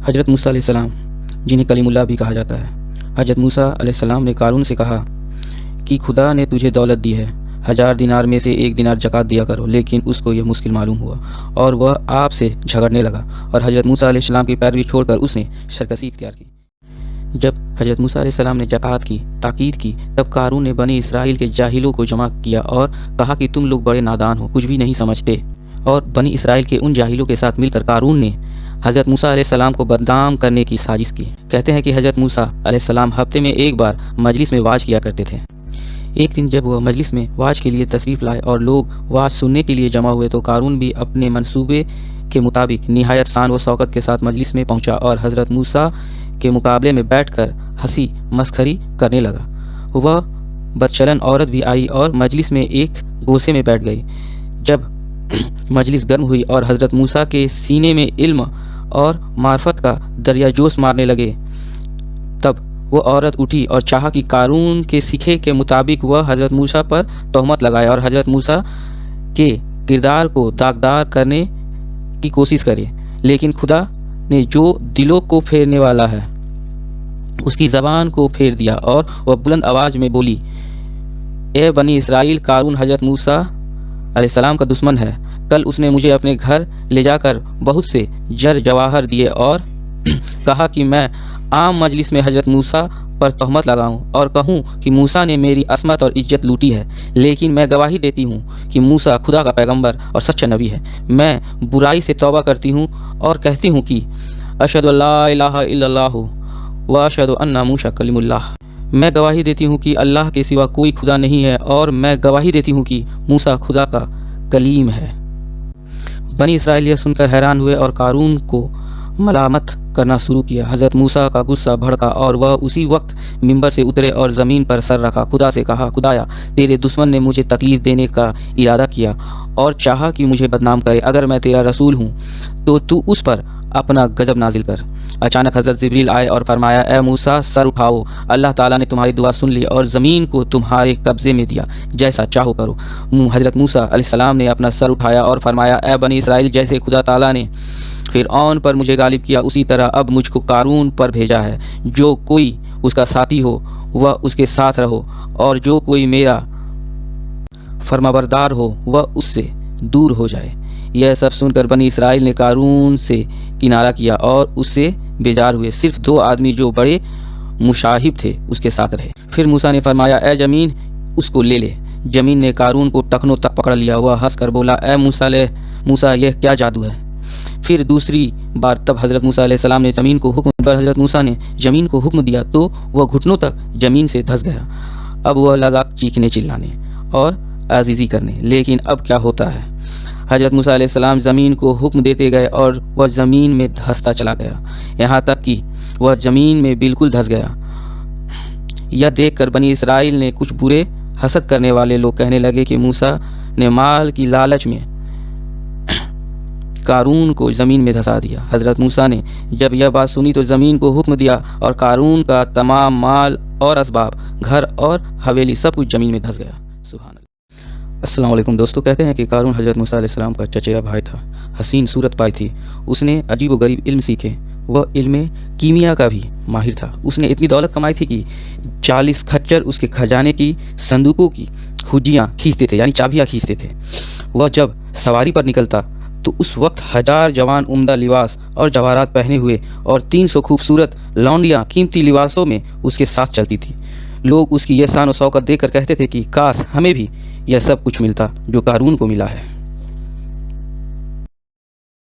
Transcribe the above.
حضرت موسیٰ علیہ السلام، جنہیں کلیم اللہ بھی کہا جاتا ہے، حضرت موسیٰ علیہ السلام نے قارون سے کہا کہ خدا نے تجھے دولت دی ہے، 1000 دینار میں سے 1 دینار زکوٰۃ دیا کرو، لیکن اس کو یہ مشکل معلوم ہوا اور وہ آپ سے جھگڑنے لگا اور حضرت موسیٰ علیہ السلام کی پیروی چھوڑ کر اس نے سرکشی اختیار کی۔ جب حضرت موسیٰ علیہ السلام نے زکوٰۃ کی تاکید کی، تب قارون نے بنی اسرائیل کے جاہلوں کو جمع کیا اور کہا کہ تم لوگ بڑے نادان ہو، کچھ بھی نہیں سمجھتے، اور بنی اسرائیل کے ان جاہلوں کے ساتھ مل کر قارون نے حضرت موسیٰ علیہ السلام کو بدنام کرنے کی سازش کی۔ کہتے ہیں کہ حضرت موسیٰ علیہ السلام ہفتے میں ایک بار مجلس میں واعظ کیا کرتے تھے۔ ایک دن جب وہ مجلس میں واعظ کے لیے تشریف لائے اور لوگ واعظ سننے کے لیے جمع ہوئے تو قارون بھی اپنے منصوبے کے مطابق نہایت شان و شوکت کے ساتھ مجلس میں پہنچا اور حضرت موسیٰ کے مقابلے میں بیٹھ کر ہنسی مسخری کرنے لگا۔ وہ بدچلن عورت بھی آئی اور مجلس میں ایک گوشے میں بیٹھ گئی۔ جب مجلس گرم ہوئی اور حضرت موسیٰ کے سینے میں علم اور معرفت کا دریا جوش مارنے لگے، تب وہ عورت اٹھی اور چاہا کہ قارون کے سکھے کے مطابق وہ حضرت موسیٰ پر تہمت لگائے اور حضرت موسیٰ کے کردار کو داغدار کرنے کی کوشش کرے، لیکن خدا نے جو دلوں کو پھیرنے والا ہے اس کی زبان کو پھیر دیا اور وہ بلند آواز میں بولی، اے بنی اسرائیل، قارون حضرت موسیٰ علیہ السلام کا دشمن ہے۔ کل اس نے مجھے اپنے گھر لے جا کر بہت سے زر جواہر دیے اور کہا کہ میں عام مجلس میں حضرت موسیٰ پر تہمت لگاؤں اور کہوں کہ موسیٰ نے میری عصمت اور عزت لوٹی ہے، لیکن میں گواہی دیتی ہوں کہ موسیٰ خدا کا پیغمبر اور سچا نبی ہے۔ میں برائی سے توبہ کرتی ہوں اور کہتی ہوں کہ اشہد ان لا الہ الا اللہ و اشہد ان موسیٰ کلیم اللہ۔ میں گواہی دیتی ہوں کہ اللہ کے سوا کوئی خدا نہیں ہے اور میں گواہی دیتی ہوں کہ موسیٰ خدا کا کلیم ہے۔ بنی اسرائیل یہ سن کر حیران ہوئے اور قارون کو ملامت کرنا شروع کیا۔ حضرت موسیٰ کا غصہ بھڑکا اور وہ اسی وقت ممبر سے اترے اور زمین پر سر رکھا، خدا سے کہا، خدایا، تیرے دشمن نے مجھے تکلیف دینے کا ارادہ کیا اور چاہا کہ مجھے بدنام کرے، اگر میں تیرا رسول ہوں تو اس پر اپنا غضب نازل کر۔ اچانک حضرت جبریل آئے اور فرمایا، اے موسیٰ، سر اٹھاؤ، اللہ تعالیٰ نے تمہاری دعا سن لی اور زمین کو تمہارے قبضے میں دیا، جیسا چاہو کرو۔ حضرت موسیٰ علیہ السلام نے اپنا سر اٹھایا اور فرمایا، اے بنی اسرائیل، جیسے خدا تعالیٰ نے فرعون پر مجھے غالب کیا اسی طرح اب مجھ کو قارون پر بھیجا ہے۔ جو کوئی اس کا ساتھی ہو وہ اس کے ساتھ رہو اور جو کوئی میرا فرمانبردار ہو وہ اس سے دور ہو جائے۔ یہ سب سن کر بنی اسرائیل نے قارون سے کنارہ کیا اور اس سے بیزار ہوئے، صرف 2 آدمی جو بڑے مشاہب تھے اس کے ساتھ رہے۔ پھر موسیٰ نے فرمایا، اے زمین، اس کو لے لے۔ زمین نے قارون کو ٹخنوں تک پکڑ لیا، وہ ہنس کر بولا، اے موسیٰ، یہ کیا جادو ہے؟ پھر دوسری بار تب حضرت موسیٰ علیہ السلام نے زمین کو حکم دیا، حضرت موسیٰ نے زمین کو حکم دیا تو وہ گھٹنوں تک زمین سے دھس گیا۔ اب وہ لگا چیخنے چلانے اور عاجزی کرنے، لیکن اب کیا ہوتا ہے؟ حضرت موسیٰ علیہ السلام زمین کو حکم دیتے گئے اور وہ زمین میں دھستا چلا گیا، یہاں تک کہ وہ زمین میں بالکل دھس گیا۔ یہ دیکھ کر بنی اسرائیل نے کچھ برے حسد کرنے والے لوگ کہنے لگے کہ موسیٰ نے مال کی لالچ میں قارون کو زمین میں دھسا دیا۔ حضرت موسیٰ نے جب یہ بات سنی تو زمین کو حکم دیا اور قارون کا تمام مال اور اسباب، گھر اور حویلی، سب کچھ زمین میں دھس گیا۔ سبحان اللہ۔ السلام علیکم دوستو، کہتے ہیں کہ قارون حضرت موسیٰ علیہ السلام کا چچیرا بھائی تھا، حسین صورت پائی تھی، اس نے عجیب و غریب علم سیکھے، وہ علم کیمیا کا بھی ماہر تھا۔ اس نے اتنی دولت کمائی تھی کہ 40 کھچر اس کے خزانے کی صندوقوں کی ہجیاں کھینچتے تھے، یعنی چابیاں کھینچتے تھے۔ وہ جب سواری پر نکلتا تو اس وقت 1000 جوان عمدہ لباس اور جواہرات پہنے ہوئے اور 300 خوبصورت لونڈیاں قیمتی لباسوں میں اس کے ساتھ چلتی تھیں۔ لوگ اس کی یہ شان و شوکت دیکھ کر کہتے تھے کہ کاش ہمیں بھی یہ سب کچھ ملتا جو قارون کو ملا ہے۔